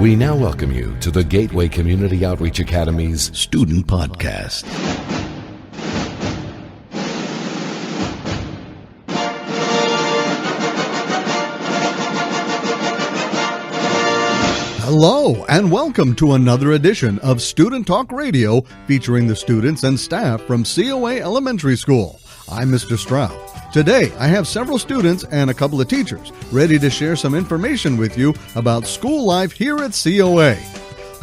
We now welcome you to the Gateway Community Outreach Academy's Student Podcast. Hello, and welcome to another edition of Student Talk Radio featuring the students and staff from COA Elementary School. I'm Mr. Stroud. Today, I have several students and a couple of teachers ready to share some information with you about school life here at COA.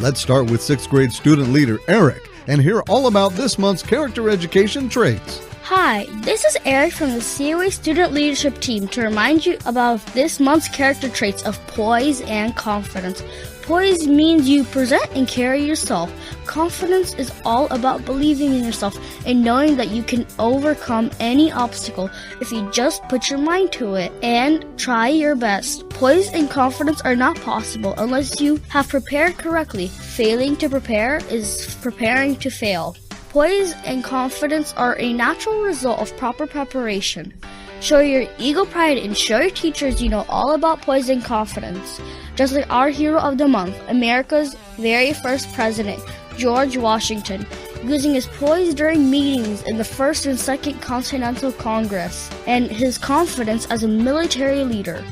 Let's start with 6th grade student leader Eric and hear all about this month's character education traits. Hi, this is Eric from the COA Student Leadership Team to remind you about this month's character traits of poise and confidence. Poise means you present and carry yourself. Confidence is all about believing in yourself and knowing that you can overcome any obstacle if you just put your mind to it and try your best. Poise and confidence are not possible unless you have prepared correctly. Failing to prepare is preparing to fail. Poise and confidence are a natural result of proper preparation. Show your ego pride and show your teachers you know all about poise and confidence. Just like our hero of the month, America's very first president, George Washington, using his poise during meetings in the First and Second Continental Congress, and his confidence as a military leader.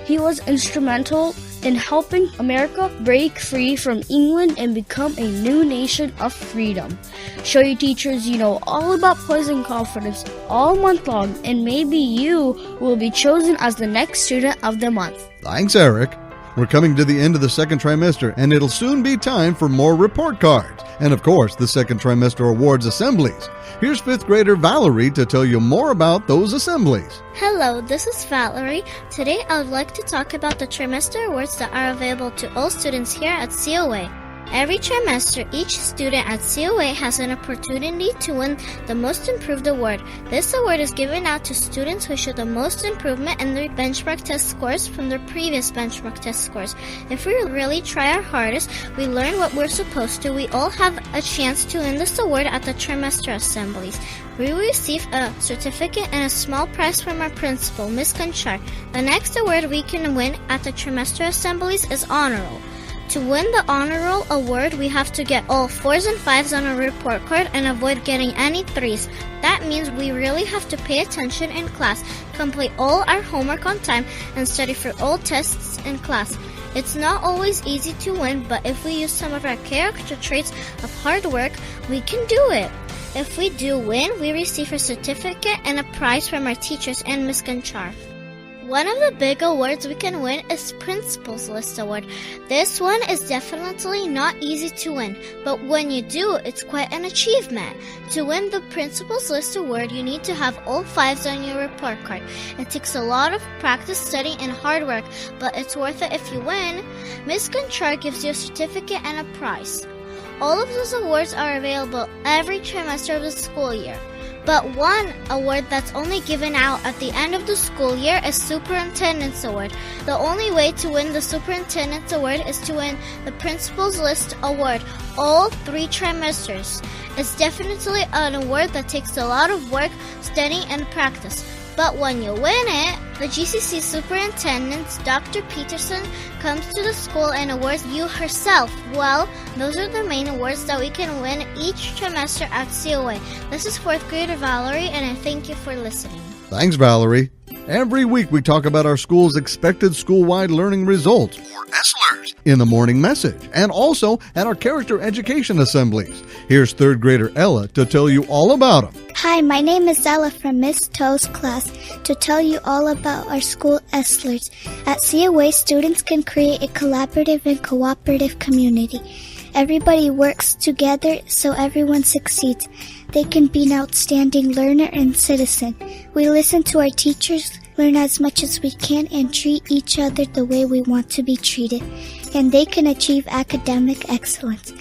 He was instrumental in helping America break free from England and become a new nation of freedom. Show your teachers you know all about poise and confidence all month long, and maybe you will be chosen as the next student of the month. Thanks, Eric. We're coming to the end of the second trimester, and it'll soon be time for more report cards. And of course, the second trimester awards assemblies. Here's 5th grader Valerie to tell you more about those assemblies. Hello, this is Valerie. Today I would like to talk about the trimester awards that are available to all students here at COA. Every trimester, each student at COA has an opportunity to win the Most Improved Award. This award is given out to students who show the most improvement in their benchmark test scores from their previous benchmark test scores. If we really try our hardest, we learn what we're supposed to, we all have a chance to win this award at the trimester assemblies. We will receive a certificate and a small prize from our principal, Ms. Conchar. The next award we can win at the trimester assemblies is Honor Roll. To win the Honor Roll award, we have to get all 4s and 5s on a report card and avoid getting any 3s. That means we really have to pay attention in class, complete all our homework on time, and study for all tests in class. It's not always easy to win, but if we use some of our character traits of hard work, we can do it. If we do win, we receive a certificate and a prize from our teachers and Ms. Conchar. One of the big awards we can win is Principal's List Award. This one is definitely not easy to win, but when you do, it's quite an achievement. To win the Principal's List Award, you need to have all 5s on your report card. It takes a lot of practice, studying, and hard work, but it's worth it if you win. Ms. Conchar gives you a certificate and a prize. All of those awards are available every trimester of the school year. But one award that's only given out at the end of the school year is Superintendent's Award. The only way to win the Superintendent's Award is to win the Principal's List Award all 3 trimesters. It's definitely an award that takes a lot of work, studying, and practice. But when you win it, the GCC Superintendent, Dr. Peterson, comes to the school and awards you herself. Well, those are the main awards that we can win each trimester at COA. This is 4th grader Valerie, and I thank you for listening. Thanks, Valerie. Every week we talk about our school's expected school-wide learning results, or ESLERs, in the morning message, and also at our character education assemblies. Here's 3rd grader Ella to tell you all about them. Hi, my name is Ella from Miss Toe's class to tell you all about our school ESLERs. At COA, students can create a collaborative and cooperative community. Everybody works together so everyone succeeds. They can be an outstanding learner and citizen. We listen to our teachers, learn as much as we can, and treat each other the way we want to be treated. And they can achieve academic excellence.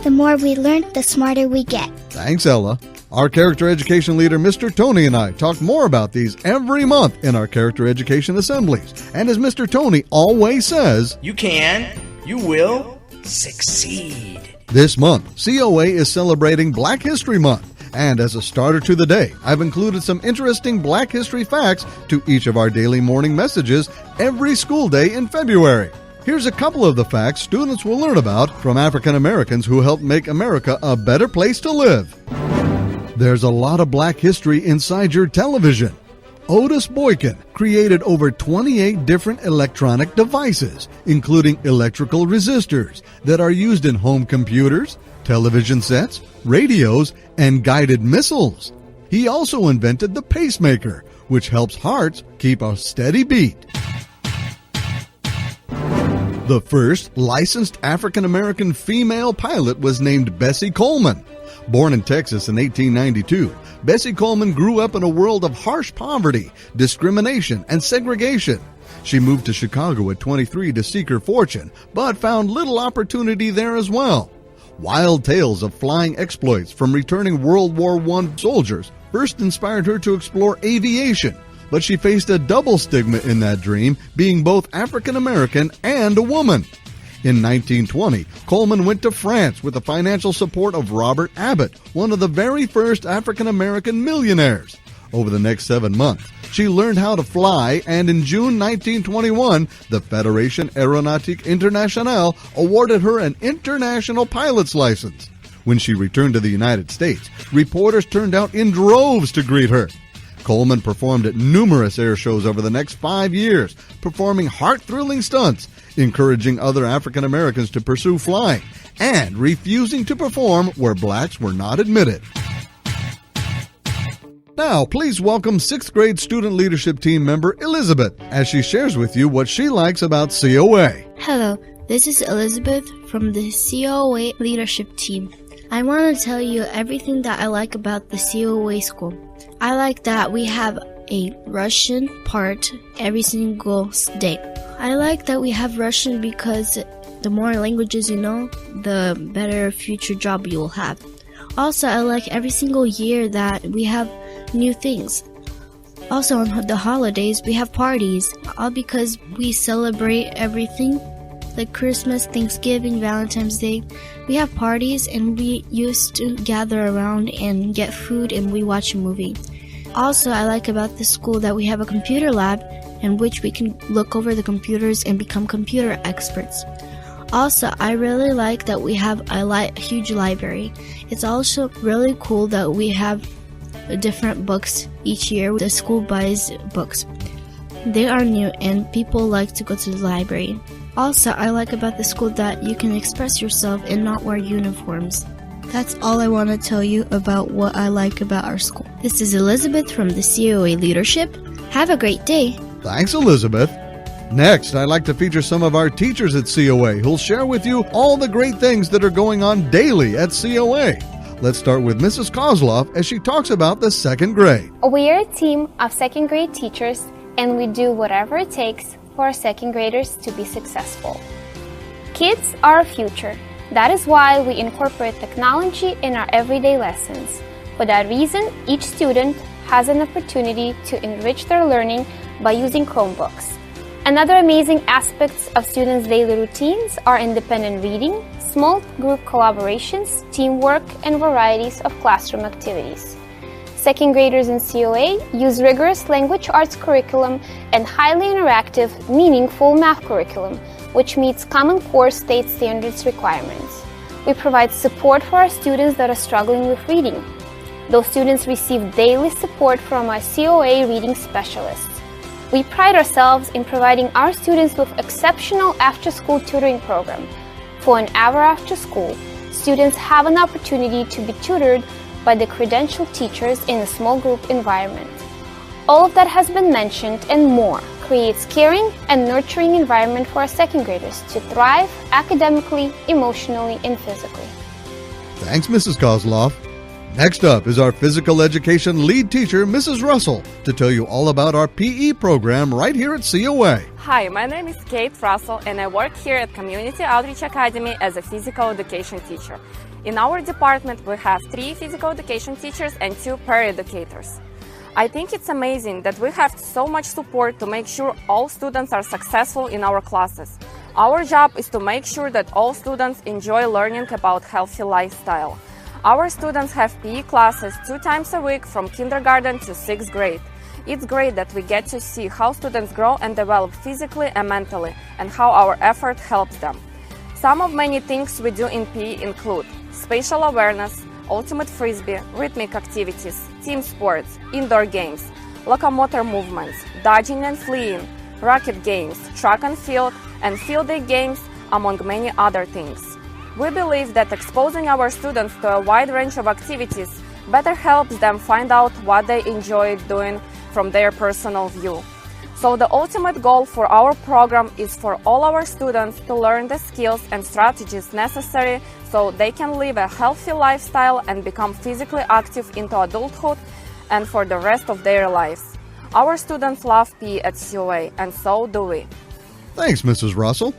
The more we learn, the smarter we get. Thanks, Ella. Our character education leader, Mr. Tony, and I talk more about these every month in our character education assemblies. And as Mr. Tony always says, you can, you will succeed. This month, COA is celebrating Black History Month. And as a starter to the day, I've included some interesting Black history facts to each of our daily morning messages every school day in February. Here's a couple of the facts students will learn about from African Americans who helped make America a better place to live. There's a lot of black history inside your television. Otis Boykin created over 28 different electronic devices, including electrical resistors that are used in home computers, television sets, radios, and guided missiles. He also invented the pacemaker, which helps hearts keep a steady beat. The first licensed African-American female pilot was named Bessie Coleman. Born in Texas in 1892, Bessie Coleman grew up in a world of harsh poverty, discrimination, and segregation. She moved to Chicago at 23 to seek her fortune, but found little opportunity there as well. Wild tales of flying exploits from returning World War I soldiers first inspired her to explore aviation, but she faced a double stigma in that dream, being both African American and a woman. In 1920, Coleman went to France with the financial support of Robert Abbott, one of the very first African American millionaires. Over the next 7 months, she learned how to fly, and in June 1921, the Fédération Aéronautique Internationale awarded her an international pilot's license. When she returned to the United States, reporters turned out in droves to greet her. Coleman performed at numerous air shows over the next 5 years, performing heart-thrilling stunts, encouraging other African Americans to pursue flying, and refusing to perform where blacks were not admitted. Now, please welcome 6th grade student leadership team member Elizabeth as she shares with you what she likes about COA. Hello, this is Elizabeth from the COA leadership team. I want to tell you everything that I like about the COA school. I like that we have a Russian part every single day. I like that we have Russian because the more languages you know, the better future job you will have. Also, I like every single year that we have new things. Also, on the holidays, we have parties, all because we celebrate everything, like Christmas, Thanksgiving, Valentine's Day. We have parties and we used to gather around and get food and we watch a movie. Also, I like about the school that we have a computer lab in which we can look over the computers and become computer experts. Also, I really like that we have a huge library. It's also really cool that we have different books each year. The school buys books. They are new and people like to go to the library. Also, I like about the school that you can express yourself and not wear uniforms. That's all I want to tell you about what I like about our school. This is Elizabeth from the COA leadership. Have a great day. Thanks, Elizabeth. Next, I'd like to feature some of our teachers at COA who'll share with you all the great things that are going on daily at COA. Let's start with Mrs. Kozloff as she talks about the 2nd grade. We are a team of 2nd grade teachers, and we do whatever it takes for our 2nd graders to be successful. Kids are our future. That is why we incorporate technology in our everyday lessons. For that reason, each student has an opportunity to enrich their learning by using Chromebooks. Another amazing aspects of students' daily routines are independent reading, small group collaborations, teamwork, and varieties of classroom activities. 2nd graders in COA use rigorous language arts curriculum and highly interactive, meaningful math curriculum, which meets Common Core state standards requirements. We provide support for our students that are struggling with reading. Those students receive daily support from our COA reading specialists. We pride ourselves in providing our students with exceptional after-school tutoring program. For an hour after school, students have an opportunity to be tutored by the credentialed teachers in a small group environment. All of that has been mentioned and more creates caring and nurturing environment for our 2nd graders to thrive academically, emotionally, and physically. Thanks, Mrs. Kozloff. Next up is our physical education lead teacher, Mrs. Russell, to tell you all about our PE program right here at COA. Hi, my name is Kate Russell and I work here at Community Outreach Academy as a physical education teacher. In our department, we have 3 physical education teachers and 2 paraeducators. I think it's amazing that we have so much support to make sure all students are successful in our classes. Our job is to make sure that all students enjoy learning about healthy lifestyle. Our students have PE classes 2 times a week from kindergarten to 6th grade. It's great that we get to see how students grow and develop physically and mentally, and how our effort helps them. Some of many things we do in PE include spatial awareness, ultimate frisbee, rhythmic activities, team sports, indoor games, locomotor movements, dodging and fleeing, racket games, track and field day games, among many other things. We believe that exposing our students to a wide range of activities better helps them find out what they enjoy doing from their personal view. So the ultimate goal for our program is for all our students to learn the skills and strategies necessary so they can live a healthy lifestyle and become physically active into adulthood and for the rest of their lives. Our students love PE at COA, and so do we. Thanks, Mrs. Russell.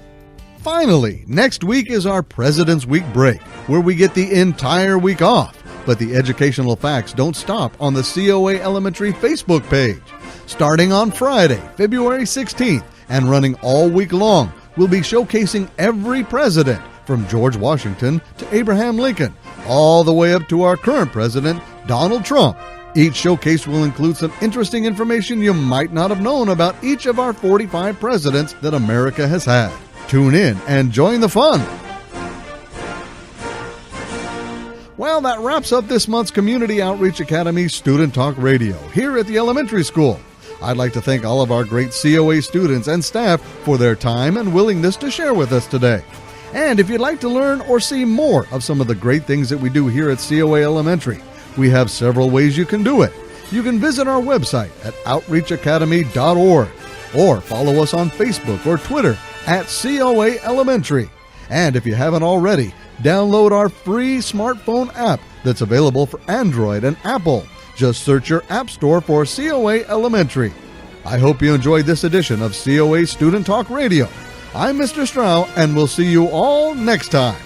Finally, next week is our President's Week break, where we get the entire week off. But the educational facts don't stop on the COA Elementary Facebook page. Starting on Friday, February 16th, and running all week long, we'll be showcasing every president, from George Washington to Abraham Lincoln, all the way up to our current president, Donald Trump. Each showcase will include some interesting information you might not have known about each of our 45 presidents that America has had. Tune in and join the fun. Well, that wraps up this month's Community Outreach Academy Student Talk Radio here at the elementary school. I'd like to thank all of our great COA students and staff for their time and willingness to share with us today. And if you'd like to learn or see more of some of the great things that we do here at COA Elementary, we have several ways you can do it. You can visit our website at outreachacademy.org or follow us on Facebook or Twitter at COA Elementary. And if you haven't already, download our free smartphone app that's available for Android and Apple. Just search your app store for COA Elementary. I hope you enjoyed this edition of COA Student Talk Radio. I'm Mr. Strau, and we'll see you all next time.